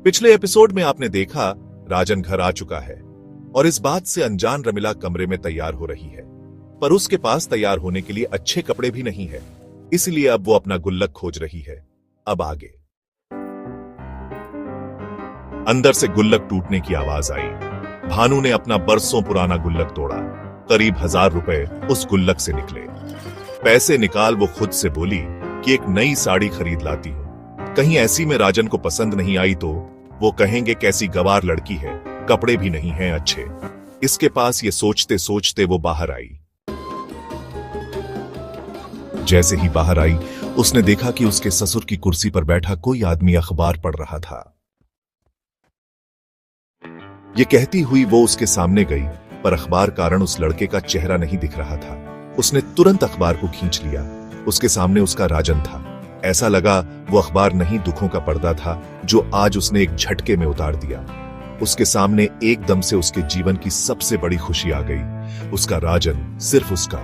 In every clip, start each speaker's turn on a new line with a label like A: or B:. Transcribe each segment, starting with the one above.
A: पिछले एपिसोड में आपने देखा राजन घर आ चुका है और इस बात से अनजान रमिला कमरे में तैयार हो रही है, पर उसके पास तैयार होने के लिए अच्छे कपड़े भी नहीं है, इसलिए अब वो अपना गुल्लक खोज रही है। अब आगे अंदर से गुल्लक टूटने की आवाज आई। भानु ने अपना बरसों पुराना गुल्लक तोड़ा। करीब 1000 रुपए उस गुल्लक से निकले। पैसे निकाल वो खुद से बोली कि एक नई साड़ी खरीद लाती हूं। कहीं ऐसी में राजन को पसंद नहीं आई तो वो कहेंगे कैसी गवार लड़की है, कपड़े भी नहीं हैं अच्छे। इसके पास ये सोचते सोचते वो बाहर आई। जैसे ही बाहर आई उसने देखा कि उसके ससुर की कुर्सी पर बैठा कोई आदमी अखबार पढ़ रहा था। ये कहती हुई वो उसके सामने गई, पर अखबार कारण उस लड़के का चेहरा नहीं दिख रहा था। उसने तुरंत अखबार को खींच लिया। उसके सामने उसका राजन था। ऐसा लगा वो अखबार नहीं, दुखों का पर्दा था जो आज उसने एक झटके में उतार दिया। उसके सामने एकदम से उसके जीवन की सबसे बड़ी खुशी आ गई। उसका राजन, सिर्फ उसका।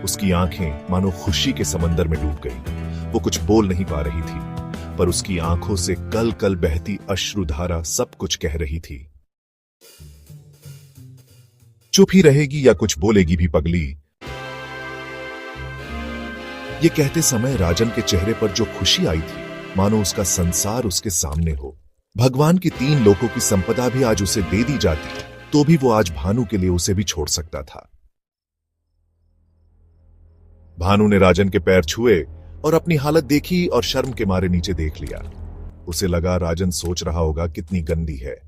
A: उसकी आंखें मानो खुशी के समंदर में डूब गई। वो कुछ बोल नहीं पा रही थी, पर उसकी आंखों से कल कल बहती अश्रुधारा सब कुछ कह रही थी। चुप ही रहेगी या कुछ बोलेगी भी पगली? ये कहते समय राजन के चेहरे पर जो खुशी आई थी, मानो उसका संसार उसके सामने हो। भगवान की 3 लोकों की संपदा भी आज उसे दे दी जाती तो भी वो आज भानु के लिए उसे भी छोड़ सकता था। भानु ने राजन के पैर छुए और अपनी हालत देखी और शर्म के मारे नीचे देख लिया। उसे लगा राजन सोच रहा होगा कितनी गंदी है।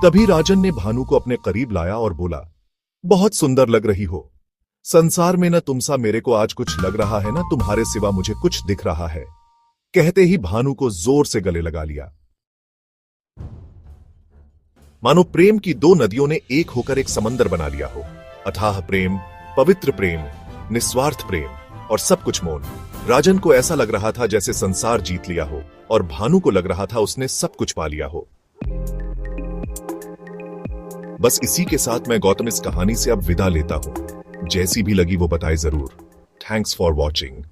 A: तभी राजन ने भानु को अपने करीब लाया और बोला, बहुत सुंदर लग रही हो। संसार में न तुम सा मेरे को आज कुछ लग रहा है, न तुम्हारे सिवा मुझे कुछ दिख रहा है। कहते ही भानु को जोर से गले लगा लिया। मानो प्रेम की 2 नदियों ने एक होकर एक समंदर बना लिया हो। अथाह प्रेम, पवित्र प्रेम, निस्वार्थ प्रेम और सब कुछ मौन। राजन को ऐसा लग रहा था जैसे संसार जीत लिया हो और भानु को लग रहा था उसने सब कुछ पा लिया हो। बस इसी के साथ मैं गौतम इस कहानी से अब विदा लेता हूं। जैसी भी लगी वो बताए जरूर। Thanks for watching.